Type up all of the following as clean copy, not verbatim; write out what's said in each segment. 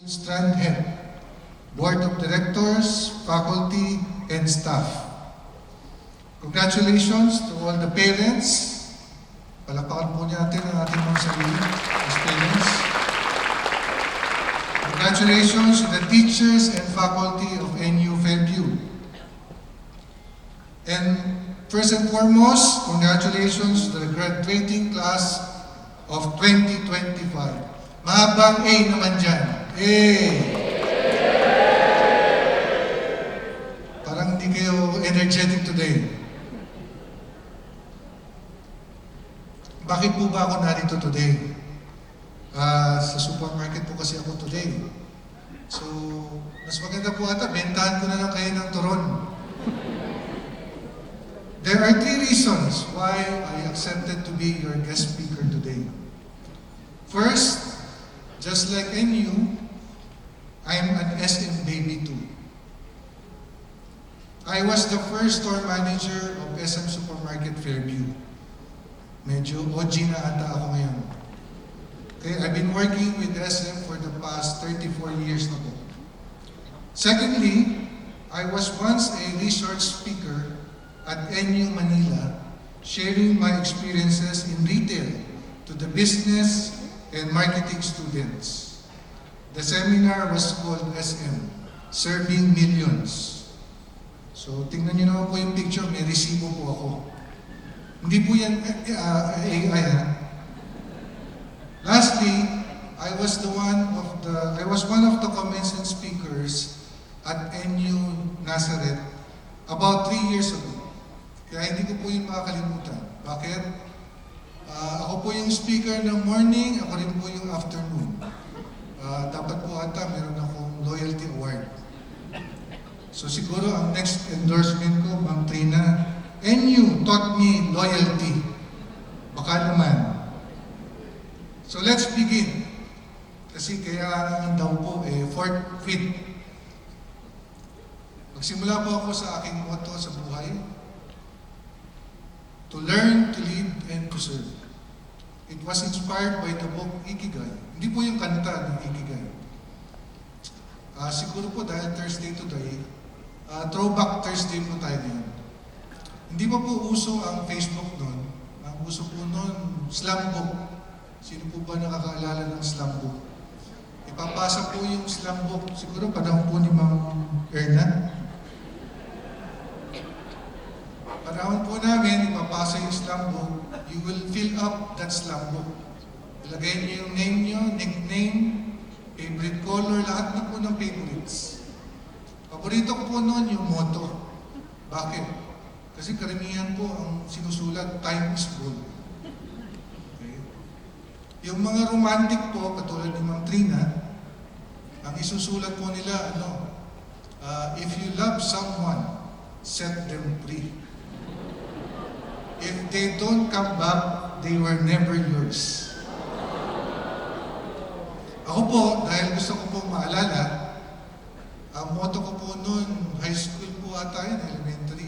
Strand Head, Board of Directors, faculty, and staff. Congratulations to all the parents. Palakpakan po natin ang ating mga sarili as parents. Congratulations to the teachers and faculty of NU Fairview. And first and foremost, congratulations to the graduating class of 2025. Mahabang A naman dyan. A! Parang hindi kayo energetic today. Bakit po ba ako narito today? Sa supermarket po kasi ako today. So, mas maganda po ata, bentahan ko na lang kayo ng turon. There are 3 reasons why I accepted to be your guest speaker today. First, just like NU, I'm an SM baby too. I was the first store manager of SM Supermarket Fairview. Medyo OG na ata ako ngayon. Okay, I've been working with SM for the past 34 years na po. Secondly, I was once a research speaker at NU Manila, sharing my experiences in retail to the business and marketing students. The seminar was called SM, Serving Millions. So, tingnan niyo naman po yung picture, may resibo po ako. Hindi po yan AI ha. Lastly, I was one of the commencement speakers at NU Nazareth about 3 years ago. Kaya hindi ko po yung makakalimutan. Bakit? Ako po yung speaker ng morning, ako rin po yung afternoon. Dapat po ata meron akong loyalty award. So siguro ang next endorsement ko, Ma'am Trina, NU taught me loyalty. Baka naman. So let's begin. Kasi kaya daw po, 4th, 5th. Magsimula po ako sa aking motto sa buhay. To learn, to lead, and to serve. It was inspired by the book Ikigai. Hindi po yung kanta ng Ikigai. Siguro po dahil Thursday today, Throwback Thursday po tayo ngayon. Hindi pa po uso ang Facebook noon. Ang uso po noon, slam book. Sino po ba nakakaalala ng slam book? Ipapasa po yung slam book. Siguro panahon po ni Ma'am Erna. Panahon po namin, ipapasa yung slam book. You will fill up that slam book. Ilagay niyo yung name niyo, nickname, favorite color, lahat na po ng favorites. Paborito ko po noon yung motto. Bakit? Kasi karamihan po ang sinusulat, time is gold. Okay? Yung mga romantic po, katulad ni Ma'am Trina, ang isusulat po nila, if you love someone, set them free. If they don't come back, they were never yours. Ako po, dahil gusto ko po maalala, ang motto ko po noon, high school po ata yun, elementary.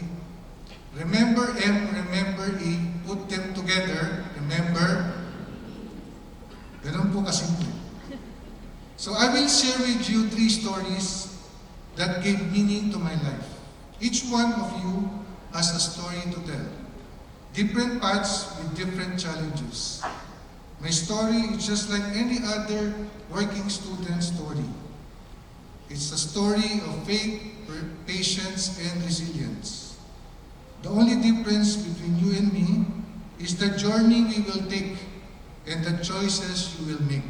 Remember M, remember E, put them together, remember. Ganun po kasimple. So I will share with you 3 stories that gave meaning to my life. Each one of you has a story to tell. Different paths with different challenges. My story is just like any other working student story. It's a story of faith, patience, and resilience. The only difference between you and me is the journey we will take and the choices you will make.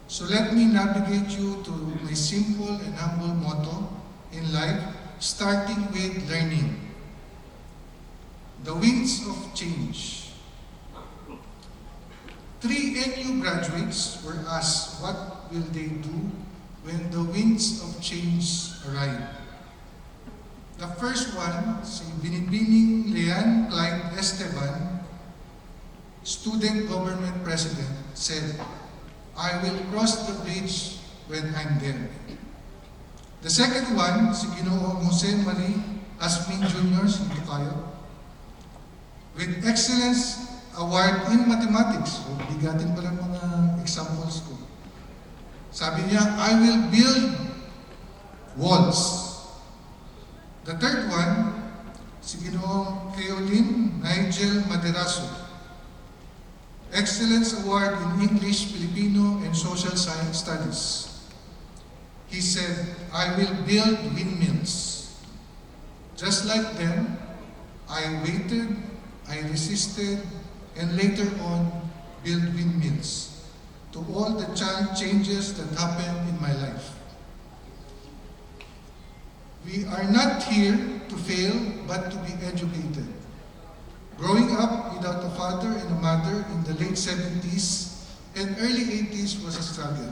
So let me navigate you to my simple and humble motto in life, starting with learning. The winds of change. 3 NU graduates were asked what will they do when the winds of change arrive. The first one, si Binibining Leanne Clyde Esteban, student government president, said, I will cross the bridge when I'm there. The second one, si Ginoong Jose Marie Asmin Jr., si Tukayo, with Excellence Award in Mathematics. So, bigatin pa lang mga examples ko. Sabi niya, I will build walls. The third one, si Ginoong Keolin Nigel Maderaso, Excellence Award in English, Filipino, and Social Science Studies. He said, I will build windmills. Just like them, I waited, I resisted, and later on, built windmills to all the changes that happened in my life. We are not here to fail, but to be educated. Growing up without a father and a mother in the late 70s and early 80s was a struggle,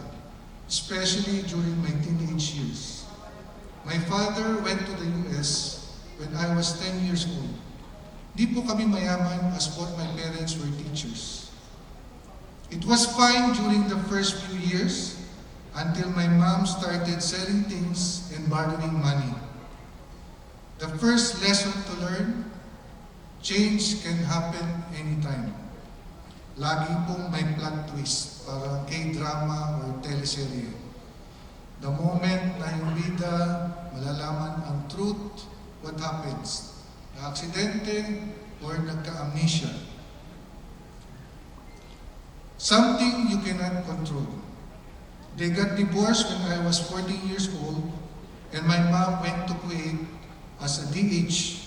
especially during my teenage years. My father went to the US when I was 10 years old. Di po kami mayaman as both my parents were teachers. It was fine during the first few years until my mom started selling things and borrowing money. The first lesson to learn, change can happen anytime. Lagi pong may plot twist, parang K-drama or teleserye. The moment na yung bida, malalaman ang truth, what happens? Na-aksidente or nagka-amnesia. Something you cannot control. They got divorced when I was 14 years old and my mom went to Kuwait as a DH.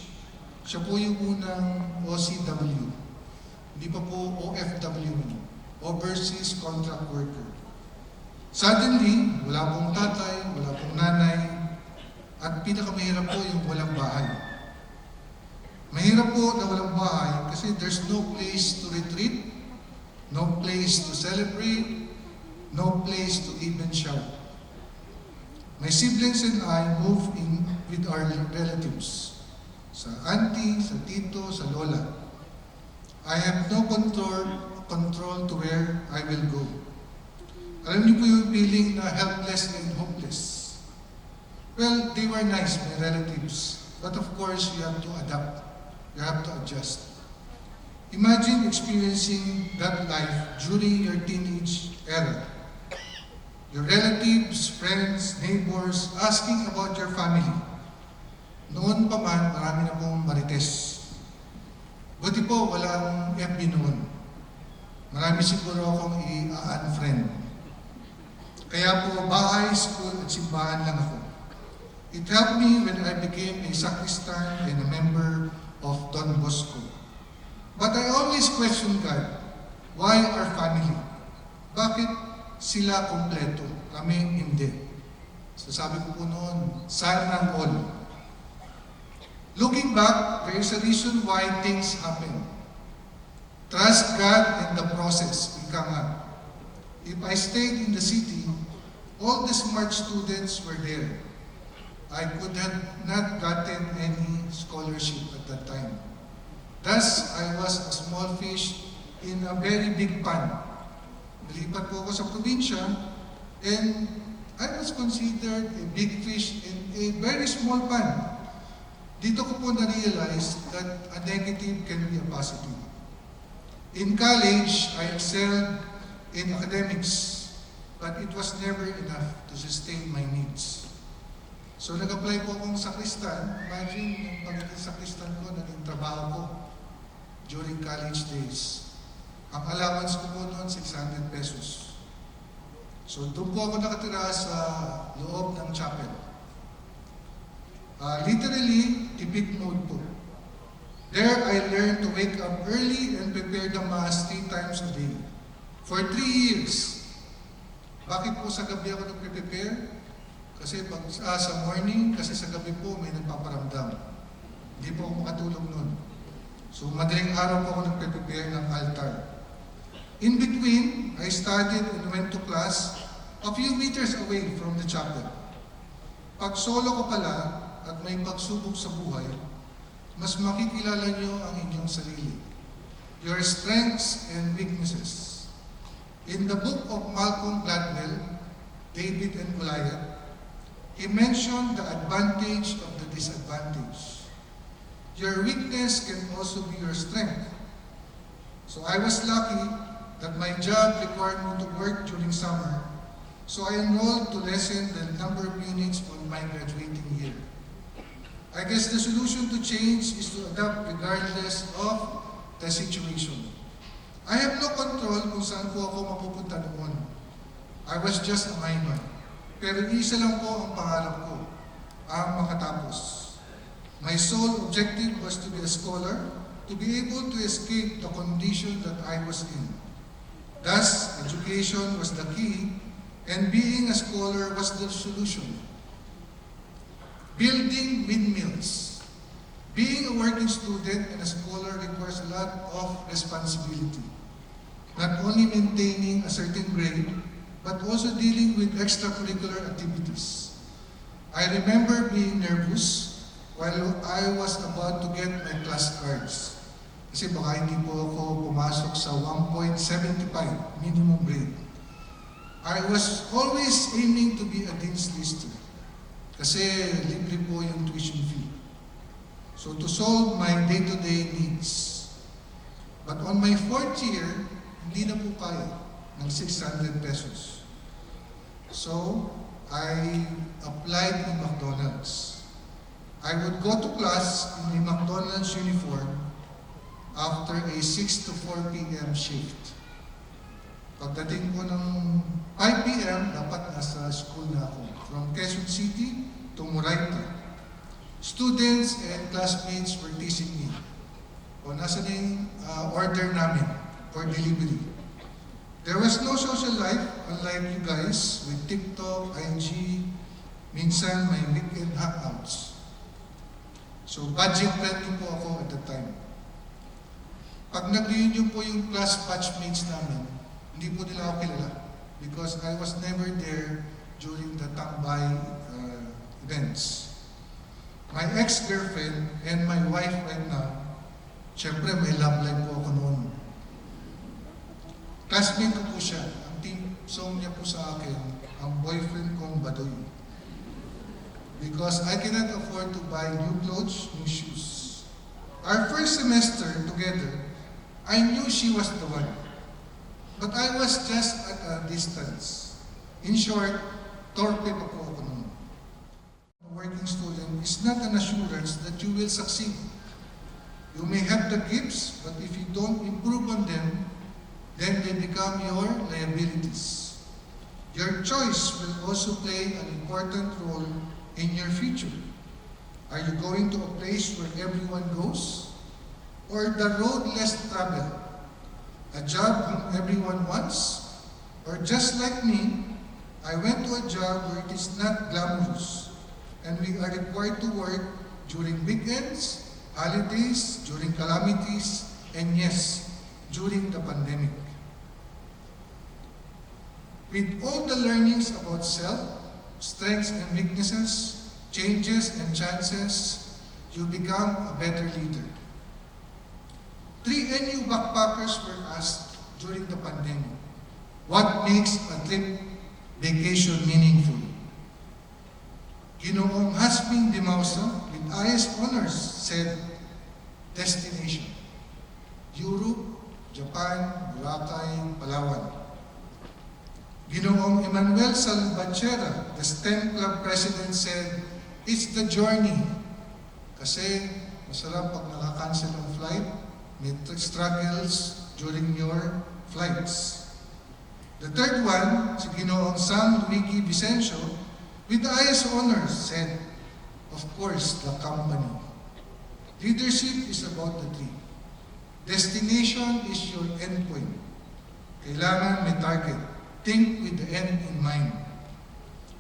Siya po yung unang OCW. Hindi pa po OFW, Overseas Contract Worker. Suddenly, wala pong tatay, wala pong nanay, at pinakamahirap po yung walang bahay. Mahirap po na walang bahay kasi there's no place to retreat, no place to celebrate, no place to even shout. My siblings and I moved in with our relatives. Sa auntie, sa tito, sa lola. I have no control to where I will go. Alam niyo po yung feeling na helpless and hopeless. Well, they were nice, my relatives. But of course, you have to adapt. You have to adjust. Imagine experiencing that life during your teenage era. Your relatives, friends, neighbors, asking about your family. Noon pa man, marami na pong marites. Buti po, walang FB noon. Marami siguro akong i-unfriend. Kaya po, bahay, school, at simbahan lang ako. It helped me when I became a sacristan and a member of Don Bosco. But I always question God, why our family? Bakit sila kompleto? Kami hindi. So sabi ko po noon, sana all. Looking back, there is a reason why things happen. Trust God in the process. Ika nga. If I stayed in the city, all the smart students were there. I could have not gotten any scholarship at that time. Thus, I was a small fish in a very big pond. Nilipat po ako sa probinsya, and I was considered a big fish in a very small pond. Dito ko po na-realize that a negative can be a positive. In college, I excelled in academics, but it was never enough to sustain my needs. So nag-apply po akong sakristan. Imagine, yung pagiging sakristan ko, naging trabaho ko during college days. Ang allowance ko po noon, 600 pesos. So doon po ako nakatira sa loob ng chapel. Literally, tipid mode po. There, I learned to wake up early and prepare the Mass 3 times a day. For 3 years. Bakit po sa gabi ako nagpe-prepare? Kasi sa morning, kasi sa gabi po may nagpaparamdam. Hindi po ako makatulog noon. So madaling araw po ako nagpe-prepare ng altar. In between, I studied and went to class a few meters away from the chapel. Pag solo ko pala, at may pagsubok sa buhay, mas makikilala niyo ang inyong sarili, your strengths and weaknesses. In the book of Malcolm Gladwell, David and Goliath, he mentioned the advantage of the disadvantage. Your weakness can also be your strength. So I was lucky that my job required me to work during summer So I enrolled to lessen the number of units on my graduating year. I guess the solution to change is to adapt regardless of the situation. I have no control kung saan po ako mapupunta noon. I was just a minor. Pero isa lang po ang pangarap ko, ang makatapos. My sole objective was to be a scholar, to be able to escape the condition that I was in. Thus, education was the key, and being a scholar was the solution. Building windmills. Being a working student and a scholar requires a lot of responsibility. Not only maintaining a certain grade, but also dealing with extracurricular activities. I remember being nervous while I was about to get my class cards. Kasi baka hindi po ako pumasok sa 1.75 minimum grade. I was always aiming to be a dean's lister. Kasi libre po yung tuition fee. So to solve my day-to-day needs. But on my fourth year, hindi na po kaya ng 600 pesos. So, I applied in McDonald's. I would go to class in a McDonald's uniform after a 6 to 4 p.m. shift. Pagdating ko ng 5 p.m., dapat nasa school na ako. From Quezon City to Moraita. Students and classmates were teasing me. O nasa na yung order namin for delivery. There was no social life, unlike you guys, with TikTok, IG, minsan may weekend hangouts. So budget friendly po ako at the time. Pag nag-reunion po yung class batchmates namin, hindi po nila ako kilala because I was never there during the tambay events. My ex-girlfriend and my wife right now, syempre may love life po ako noon. Classmate ko po siya. Ang team song niya po sa akin, ang boyfriend kong badoy. Because I cannot afford to buy new clothes, new shoes. Our first semester together, I knew she was the one. But I was just at a distance. In short, torpe pa po ako noon. A working student is not an assurance that you will succeed. You may have the gifts, but if you don't improve on them, then they become your liabilities. Your choice will also play an important role in your future. Are you going to a place where everyone goes? Or the road less traveled? A job whom everyone wants? Or just like me, I went to a job where it is not glamorous and we are required to work during weekends, holidays, during calamities, and yes, during the pandemic. With all the learnings about self, strengths and weaknesses, changes and chances, you become a better leader. 3 NU backpackers were asked during the pandemic, what makes a trip vacation meaningful? Ginoong Hasbing Dimausa with highest honors said, destination. Europe, Japan, Boracay, Palawan. Ginoong Emmanuel Salvatierra, the STEM Club president, said, it's the journey. Kasi masarap pag nakakancel ang flight, may struggles during your flights. The third one, si Ginoong Sam Luigi Vicencio, with the highest honors, said, of course, the company. Leadership is about the tree. Destination is your endpoint. Kailangan may target. Think with the end in mind.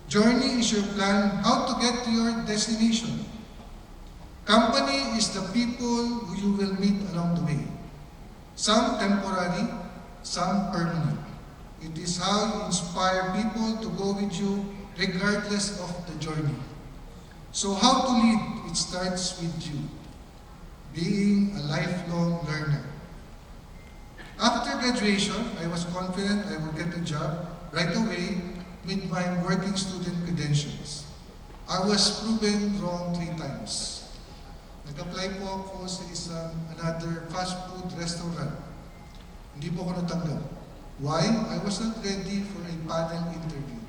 Journey is your plan how to get to your destination. Company is the people who you will meet along the way. Some temporary, some permanent. It is how you inspire people to go with you regardless of the journey. So how to lead? It starts with you. Being a lifelong learner. After graduation, I was confident I would get a job right away with my working student credentials. I was proven wrong 3 times. Nag-apply po ako sa isang another fast food restaurant. Hindi po ako natanggap. Why? I was not ready for a panel interview.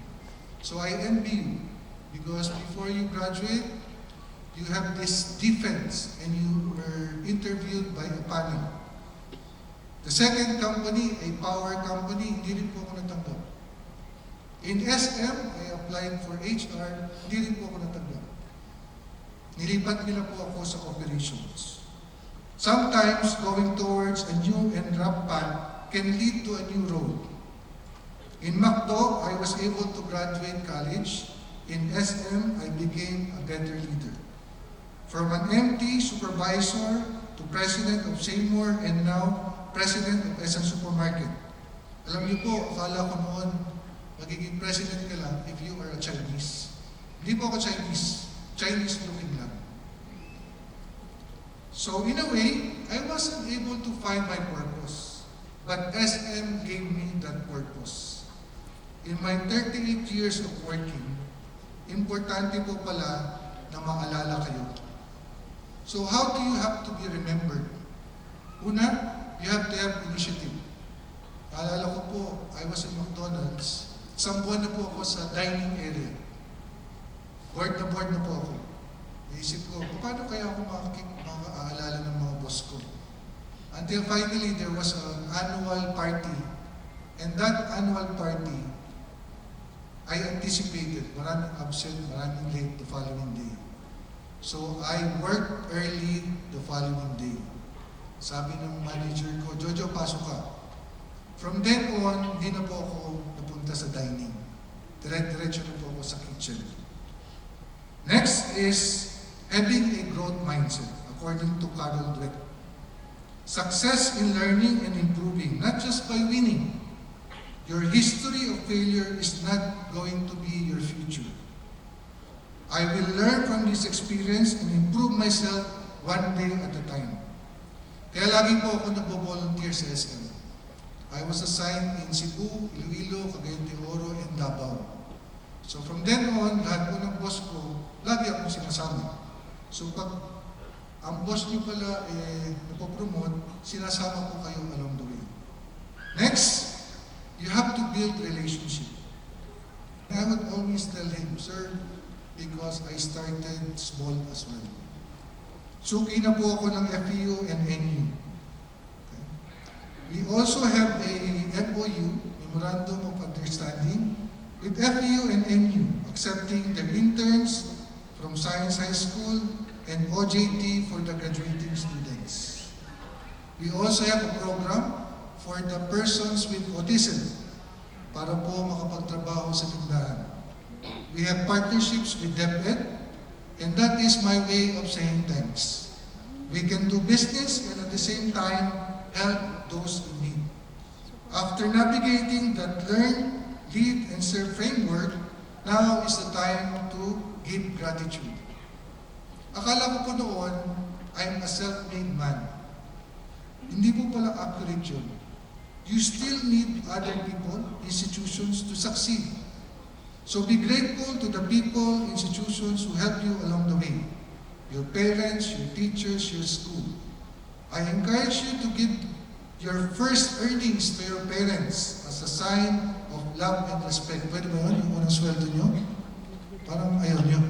So I envy you because before you graduate, you have this defense and you were interviewed by a panel. The second company, a power company, hindi rin po ako natanggap. In SM, I applied for HR, hindi rin po ako natanggap. Nilipat nila po ako sa operations. Sometimes going towards a new and rough path can lead to a new road. In MacDo, I was able to graduate college. In SM, I became a better leader. From an MT supervisor to president of Seymour and now president of SM Supermarket. Alam niyo po, akala ko noon magiging president ka lang if you are a Chinese. Hindi po ako Chinese. Chinese looking lang. So in a way, I wasn't able to find my purpose. But SM gave me that purpose. In my 38 years of working, importante po pala na maalala kayo. So how do you have to be remembered? Una, you have to have initiative. Alala ko po, I was in McDonald's. Isang buwan na po ako sa dining area. Board na po ako. Naisip ko, paano kaya ako makakaalala ng mga boss ko? Until finally, there was an annual party. And that annual party, I anticipated. Maraming absent, maraming late the following day. So I worked early the following day. Sabi ng manager ko, Jojo, pasok ka. From then on, hindi na po ako napunta sa dining. Diretso na po ako sa kitchen. Next is having a growth mindset, according to Carol Dweck. Success in learning and improving, not just by winning. Your history of failure is not going to be your future. I will learn from this experience and improve myself one day at a time. Kaya lagi po ako nagbo-volunteer sa SM. I was assigned in Cebu, Iloilo, Cagayan de Oro, and Davao. So from then on, lahat po ng boss ko, lagi akong sinasama. So pag ang boss niyo pala napopromote, sinasama ko kayo along the way. Next, you have to build relationship. I would always tell him, sir, because I started small as well. Suki na po ako ng FEU and NU. Okay. We also have a MOU, Memorandum of Understanding, with FEU and NU, accepting their interns from Science High School and OJT for the graduating students. We also have a program for the persons with autism para po makapagtrabaho sa tindahan. We have partnerships with DepEd, and that is my way of saying thanks. We can do business and at the same time help those in need. After navigating that learn, lead, and serve framework, now is the time to give gratitude. Akala ko po noon, I'm a self-made man. Hindi po pala accurate yun. You still need other people, institutions to succeed. So be grateful to the people, institutions who help you along the way. Your parents, your teachers, your school. I encourage you to give your first earnings to your parents as a sign of love and respect. Pwede ba yun? Yung unang sweldo nyo? Parang ayaw nyo.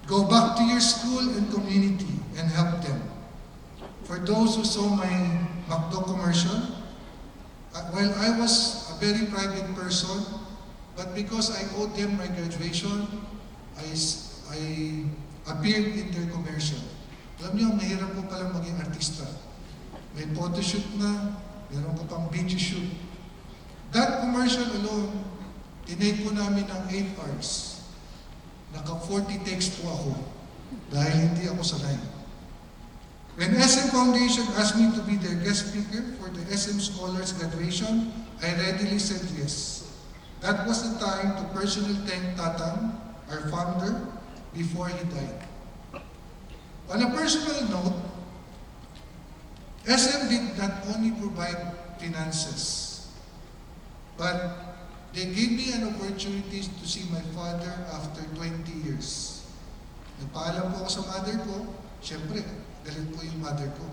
Go back to your school and community and help them. For those who saw my MacDo commercial, while I was a very private person, but because I owed them my graduation, I appeared in their commercial. Alam niyo, mahirap po palang maging artista. May photoshoot na, meron ka pang video shoot. That commercial alone, tinake po namin ng 8 hours. Naka 40 takes po ako dahil hindi ako sanay. When SM Foundation asked me to be their guest speaker for the SM Scholars graduation, I readily said yes. That was the time to personally thank Tatang, our founder, before he died. On a personal note, SM did not only provide finances, but they gave me an opportunity to see my father after 20 years. Nagpaalam po ako sa mother ko, syempre, galit po yung mother ko.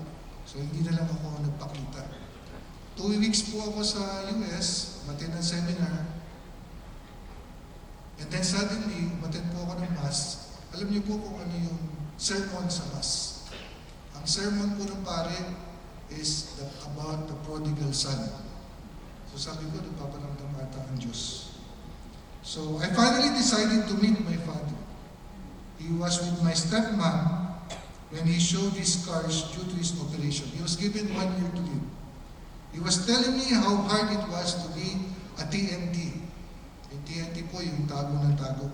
So hindi na lang ako nagpakita. 2 weeks po ako sa US, attend ng seminar. sermon sa Mass. Ang sermon po ng pare is about the prodigal son. So sabi ko, nagpaparamdam ata ang Diyos. So I finally decided to meet my father. He was with my stepmom when he showed his scars due to his operation. He was given 1 year to live. He was telling me how hard it was to be a TNT. Yung TNT po, yung tago ng tago.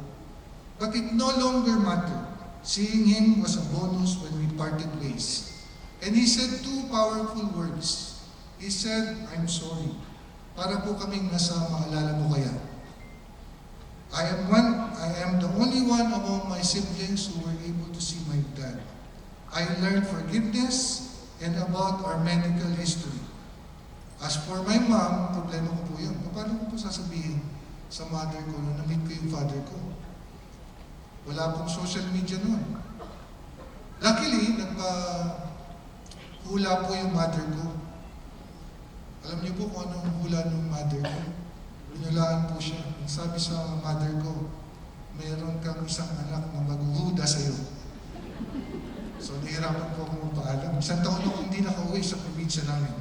But it no longer mattered. Seeing him was a bonus when we parted ways. And he said 2 powerful words. He said, "I'm sorry." Para po kaming nasa maalala mo kaya. I am the only one among my siblings who were able to see my dad. I learned forgiveness and about our medical history. As for my mom, problema ko po yun. Paano ko po sasabihin sa mother ko na na-meet ko yung father ko? Wala pong social media noon. Luckily, nagpa-hula po yung mother ko. Alam niyo po kung anong hula ng mother ko? Binulaan po siya. Sabi sa mother ko, mayroon kang isang anak na maghuhuda sa'yo. So, nahirapan po akong magpaalam. Isang taon ako hindi nakauwi sa probinsya namin.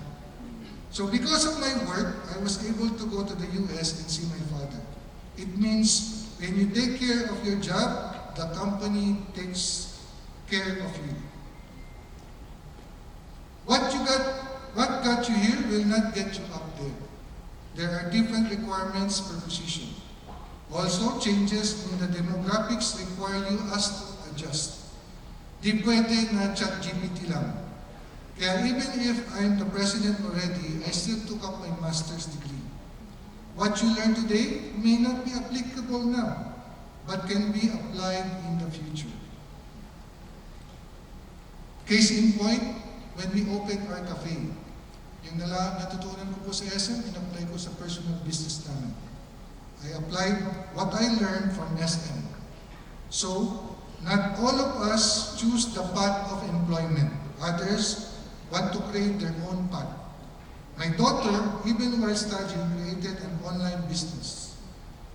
So, because of my work, I was able to go to the US and see my father. It means when you take care of your job, the company takes care of you. What got you here will not get you up there. There are different requirements per position. Also, changes in the demographics require us to adjust. Di pwede na ChatGPT lang. Kaya even if I'm the president already, I still took up my master's degree. What you learn today may not be applicable now, but can be applied in the future. Case in point, when we opened our cafe, yung natutunan ko po sa SM, in-apply ko sa personal business namin. I applied what I learned from SM. So, not all of us choose the path of employment. Others want to create their own path. My daughter, even while studying, created an online business.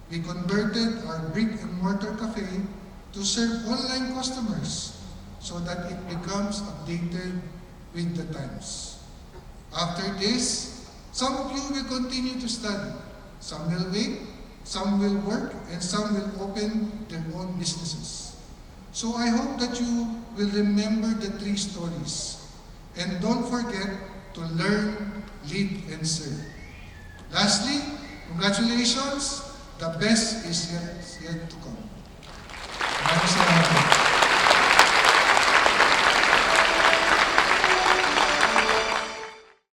We converted our brick-and-mortar cafe to serve online customers so that it becomes updated with the times. After this, some of you will continue to study. Some will wait, some will work, and some will open their own businesses. So I hope that you will remember the 3 stories. And don't forget to learn, lead, and serve. Lastly, congratulations. The best is yet to come. Maraming salamat.